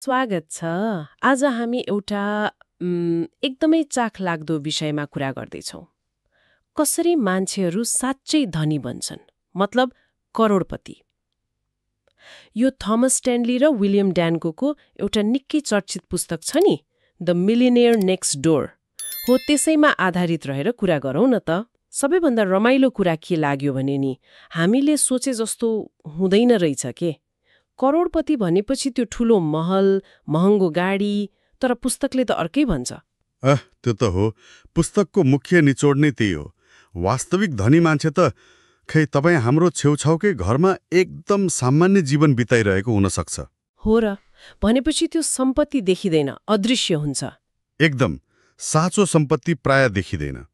स्वागत छ। आज हामी एउटा एकदमै चाखलाग्दो विषयमा कुरा गर्दैछौँ। कसरी मान्छेहरू साँच्चै धनी बन्छन्, मतलब करोडपति। यो थमस स्ट्यानली र विलियम ड्यानकोको एउटा निकै चर्चित पुस्तक छ नि, द मिलियनेयर नेक्स्ट डोर हो, त्यसैमा आधारित रहेर कुरा गरौँ न त। सबैभन्दा रमाइलो कुरा के लाग्यो भने नि, हामीले सोचे जस्तो हुँदैन रहेछ के। करोडपति भनेपछि त्यो ठुलो महल, महँगो गाडी, तर पुस्तकले त अर्कै भन्छ। त्यो त हो। पुस्तकको मुख्य निचोड नै त्यही हो। वास्तविक धनी मान्छे त खै तपाईँ हाम्रो छेउछाउकै घरमा एकदम सामान्य जीवन बिताइरहेको हुन सक्छ। हो र, भनेपछि त्यो सम्पत्ति देखिँदैन, अदृश्य हुन्छ। एकदम साँचो सम्पत्ति प्राय देखिँदैन।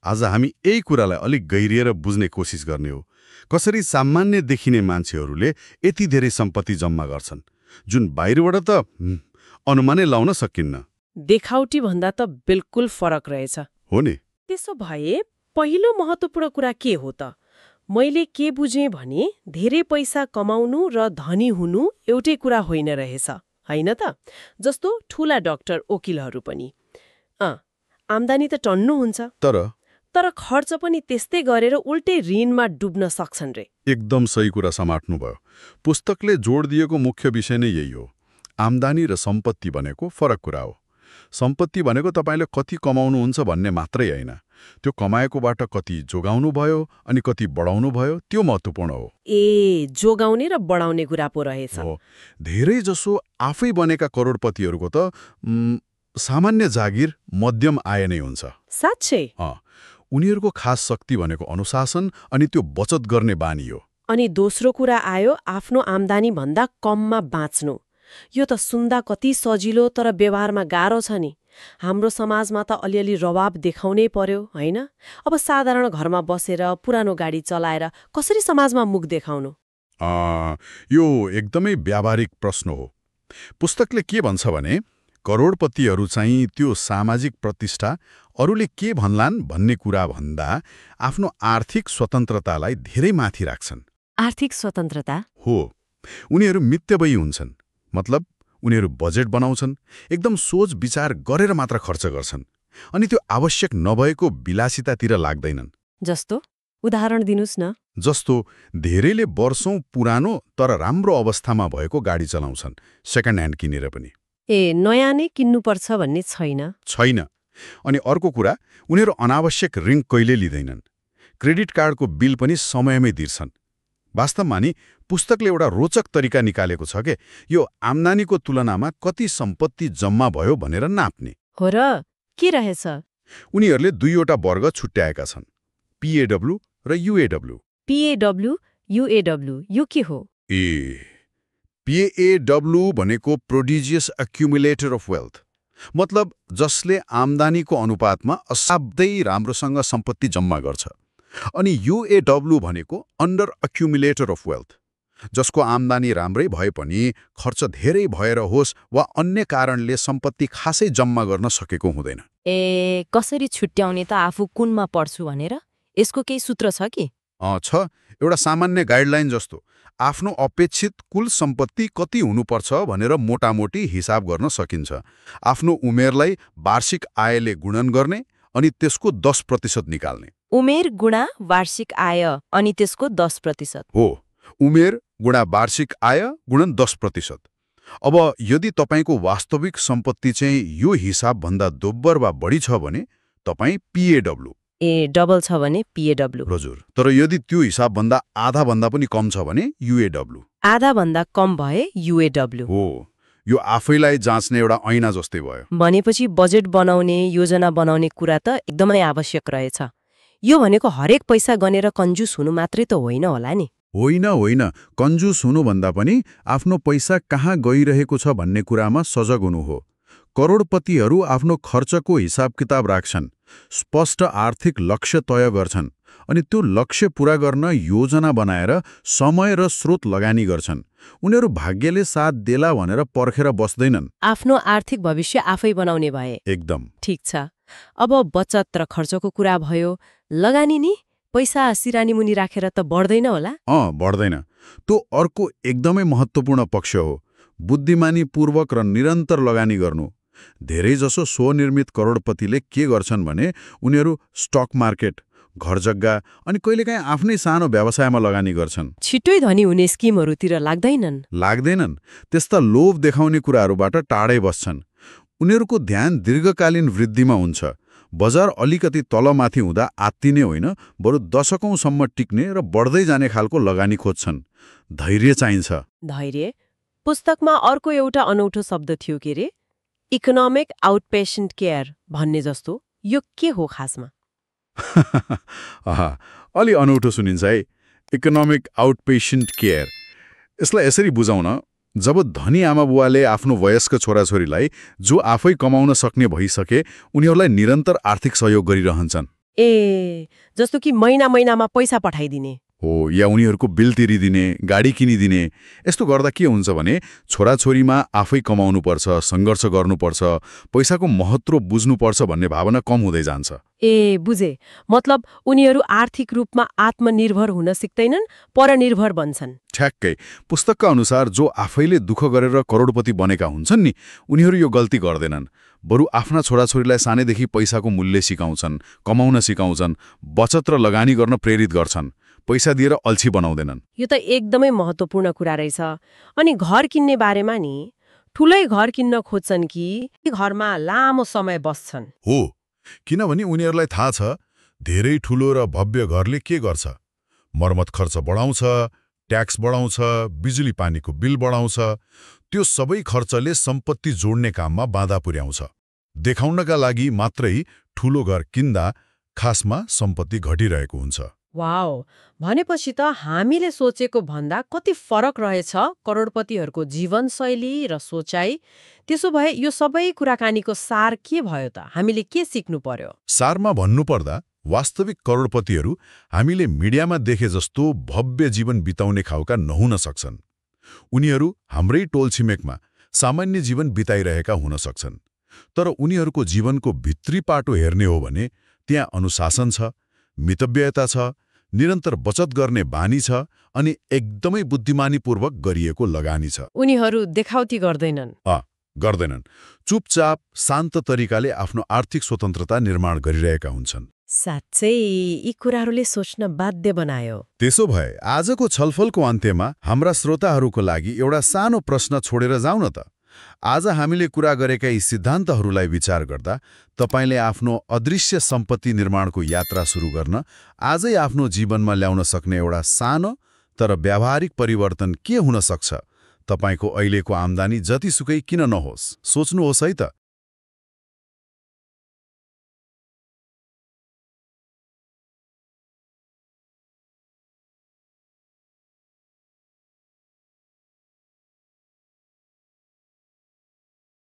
आज हामी यही कुरालाई अलिक गहिरिएर बुझ्ने कोसिस गर्ने हो। कसरी सामान्य देखिने मान्छेहरूले यति धेरै सम्पत्ति जम्मा गर्छन्, जुन बाहिरबाट त अनुमानै लाउन सकिन्न। देखाउटी भन्दा त बिल्कुल फरक रहेछ। हो नि। त्यसो भए पहिलो महत्त्वपूर्ण कुरा के हो त? मैले के बुझेँ भने धेरै पैसा कमाउनु र धनी हुनु एउटै कुरा होइन रहेछ, होइन त? जस्तो ठूला डाक्टर, वकिलहरू पनि आम्दानी त टन्नु हुन्छ, तर खर्च पनि त्यस्तै गरेर उल्टै ऋणमा डुब्न सक्छन् रे। एकदम सही कुरा समाट्नुभयो। पुस्तकले जोड दिएको मुख्य विषय नै यही हो। आम्दानी र सम्पत्ति भनेको फरक कुरा हो। सम्पत्ति भनेको तपाईँले कति कमाउनुहुन्छ भन्ने मात्रै होइन, त्यो कमाएकोबाट कति जोगाउनु भयो अनि कति बढाउनु भयो, त्यो महत्त्वपूर्ण हो। जोगाउने र बढाउने कुरा पो रहेछ। हो। धेरै जसो आफै बनेका करोडपतिहरूको त सामान्य जागिर, मध्यम आय नै हुन्छ। साँच्चै? उनीहरूको खास शक्ति भनेको अनुशासन अनि त्यो बचत गर्ने बानी हो। अनि दोस्रो कुरा आयो आफ्नो आम्दानी भन्दा कममा बाँच्नु। यो त सुन्दा कति सजिलो, तर व्यवहारमा गाह्रो छ नि। हाम्रो समाजमा त अलिअलि रवाब देखाउनै पर्यो, होइन? अब साधारण घरमा बसेर पुरानो गाडी चलाएर कसरी समाजमा मुख देखाउनु? यो एकदमै व्यावहारिक प्रश्न हो। पुस्तकले के भन्छ भने करोडपतिहरू चाहिँ त्यो सामाजिक प्रतिष्ठा, अरूले के भन्लान् भन्ने कुरा भन्दा आफ्नो आर्थिक स्वतन्त्रतालाई धेरै माथि राख्छन्। आर्थिक स्वतन्त्रता? हो। उनीहरू मितव्ययी हुन्छन्, मतलब उनीहरू बजेट बनाउँछन्, एकदम सोच विचार गरेर मात्र खर्च गर्छन्, अनि त्यो आवश्यक नभएको विलासितातिर लाग्दैनन्। जस्तो उदाहरण दिनुस् न। जस्तो धेरैले वर्षौं पुरानो तर राम्रो अवस्थामा भएको गाडी चलाउँछन्, सेकेन्ड ह्यान्ड किनेर पनि। नयाँ नै किन्नुपर्छ भन्ने छैन। अनि अर्को कुरा, उनीहरू अनावश्यक ऋण कहिले लिँदैनन्, क्रेडिट कार्डको बिल पनि समयमै तिर्छन्। वास्तवमा नि पुस्तकले एउटा रोचक तरिका निकालेको छ के यो आम्दानीको तुलनामा कति सम्पत्ति जम्मा भयो भनेर नाप्ने। हो र, के रहेछ? उनीहरूले दुईवटा वर्ग छुट्याएका छन्, PAW र UAW। PAW, UAW, यो के हो? PAW भनेको प्रोडिजियस एक्युमुलेटर अफ वेल्थ, मतलब जसले आम्दानीको अनुपातमा असाध्यै राम्रोसँग सम्पत्ति जम्मा गर्छ। अनि UAW भनेको अन्डर एक्युमुलेटर अफ वेल्थ, जसको आम्दानी राम्रै भए पनि खर्च धेरै भएर होस् वा अन्य कारणले सम्पत्ति खासै जम्मा गर्न सकेको हुँदैन। कसरी छुट्याउने त आफू कुनमा पढ्छु भनेर? यसको केही सूत्र छ कि? छ। एउटा सामान्य गाइडलाइन जस्तो आफ्नो अपेक्षित कुल सम्पत्ति कति हुनुपर्छ भनेर मोटामोटी हिसाब गर्न सकिन्छ। आफ्नो उमेरलाई वार्षिक आयले गुणन गर्ने अनि त्यसको 10% निकाल्ने। उमेर गुणा वार्षिक आय अनि त्यसको 10%? हो, उमेर गुणा वार्षिक आय गुणन 10%। अब यदि तपाईँको वास्तविक सम्पत्ति चाहिँ यो हिसाबभन्दा दोब्बर वा बढी छ भने तपाईँ PAW। डबल छ भने PAW। हजुर। तर यदि त्यो हिसाबभन्दा आधाभन्दा पनि कम छ भने UAW। आधाभन्दा कम भए UAW। हो, यो आफैलाई जाँच्ने एउटा ऐना जस्तै भयो। भनेपछि बजेट बनाउने, योजना बनाउने कुरा त एकदमै आवश्यक रहेछ। यो भनेको हरेक पैसा गनेर कन्जुस हुनु मात्रै त होइन होला नि? होइन, कन्जुस हुनुभन्दा पनि आफ्नो पैसा कहाँ गइरहेको छ भन्ने कुरामा सजग हुनु हो। करोडपतिहरू आफ्नो खर्चको हिसाब किताब राख्छन्, स्पष्ट आर्थिक लक्ष्य तय गर्छन्, अनि त्यो लक्ष्य पूरा गर्न योजना बनाएर समय र स्रोत लगानी गर्छन्। उनीहरू भाग्यले साथ देला भनेर पर्खेर बस्दैनन्। आफ्नो आर्थिक भविष्य आफै बनाउने भए। एकदम ठीक छ। अब बचत र खर्चको कुरा भयो, लगानी नि पैसा सिरानी मुनि राखेर त बढ्दैन होला? बढ्दैन। त्यो अर्को एकदमै महत्त्वपूर्ण पक्ष हो। बुद्धिमानीपूर्वक र निरन्तर लगानी गर्नु। धेरैजसो स्वनिर्मित करोडपतिले के गर्छन् भने उनीहरू स्टक मार्केट, घरजग्गा अनि कहिलेकाहीँ आफ्नै सानो व्यवसायमा लगानी गर्छन्। छिट्टै धनी हुने स्किमहरूतिर लाग्दैनन्। त्यस्ता लोभ देखाउने कुराहरूबाट टाढै बस्छन्। उनीहरूको ध्यान दीर्घकालीन वृद्धिमा हुन्छ। बजार अलिकति तलमाथि हुँदा आत्तिने होइन, बरु दशकौंसम्म टिक्ने र बढ्दै जाने खालको लगानी खोज्छन्। धैर्य चाहिन्छ। धैर्य। पुस्तकमा अर्को एउटा अनौठो शब्द थियो के रे, इकोनोमिक आउटपेसेन्ट केयर भन्ने जस्तो। यो के हो खासमा? अलि अनौठो सुनिन्छ है, इकोनोमिक आउटपेसेन्ट केयर। यसलाई यसरी बुझाउन, जब धनी आमाबुवाले आफ्नो वयस्क छोराछोरीलाई जो आफै कमाउन सक्ने भइसके उनीहरूलाई निरन्तर आर्थिक सहयोग गरिरहन्छन्। जस्तो कि महिनामा पैसा पठाइदिने हो, या उनीहरूको बिल तिरिदिने, गाडी किनिदिने। यस्तो गर्दा के हुन्छ भने छोराछोरीमा आफै कमाउनुपर्छ, सङ्घर्ष गर्नुपर्छ, पैसाको महत्त्व बुझ्नुपर्छ भन्ने भावना कम हुँदै जान्छ। बुझे। मतलब उनीहरू आर्थिक रूपमा आत्मनिर्भर हुन सिक्दैनन्, परनिर्भर बन्छन्। ठ्याक्कै। पुस्तकका अनुसार जो आफैले दुःख गरेर करोडपति बनेका हुन्छन् नि, उनीहरू यो गल्ती गर्दैनन्। बरु आफ्ना छोराछोरीलाई सानैदेखि पैसाको मूल्य सिकाउँछन्, कमाउन सिकाउँछन्, बचत र लगानी गर्न प्रेरित गर्छन्। पैसा दिएर अल्छी बनाउँदैनन्। यो त एकदमै महत्त्वपूर्ण कुरा रहेछ। अनि घर किन्ने बारेमा नि, ठुलै घर किन्न खोज्छन् कि घरमा लामो समय बस्छन्? हो, किनभने उनीहरूलाई थाहा छ धेरै ठुलो र भव्य घरले के गर्छ। मर्मत खर्च बढाउँछ, ट्याक्स बढाउँछ, बिजुली पानीको बिल बढाउँछ। त्यो सबै खर्चले सम्पत्ति जोड्ने काममा बाधा पुर्याउँछ। देखाउनका लागि मात्रै ठुलो घर किन्दा खासमा सम्पत्ति घटिरहेको हुन्छ। वाउ, भनेपछि त हामीले सोचेको भन्दा कति फरक रहेछ करोडपतिहरूको जीवनशैली र सोचाइ। त्यसो भए यो सबै कुराकानीको सार के भयो त? हामीले के सिक्नु पर्यो? सारमा भन्नुपर्दा वास्तविक करोडपतिहरू हामीले मिडियामा देखे जस्तो भव्य जीवन बिताउने खालका नहुन सक्छन्। उनीहरू हाम्रै टोलछिमेकमा सामान्य जीवन बिताइरहेका हुन सक्छन्। तर उनीहरूको जीवनको भित्री पाटो हेर्ने हो भने त्यहाँ अनुशासन छ, मितव्ययता छ, निरन्तर बचत गर्ने बानी छ अनि एकदमै बुद्धिमानीपूर्वक गरिएको लगानी छ। उनीहरू देखाउती गर्दैनन्। गर्दैनन्। चुपचाप शान्त तरिकाले आफ्नो आर्थिक स्वतन्त्रता निर्माण गरिरहेका हुन्छन्। साँच्चै यी कुराहरूले सोच्न बाध्य बनायो। त्यसो भए आजको छलफलको अन्त्यमा हाम्रा श्रोताहरूको लागि एउटा सानो प्रश्न छोडेर जाउँ न त। आज हामीले कुरा गरेका यी सिद्धान्तहरूलाई विचार गर्दा तपाईले आफ्नो अदृश्य सम्पत्ति निर्माणको यात्रा सुरु गर्न आजै आफ्नो जीवनमा ल्याउन सक्ने एउटा सानो तर व्यावहारिक परिवर्तन के हुन सक्छ? तपाईको अहिलेको आम्दानी जतिसुकै किन नहोस्, सोच्नुहोस् है त।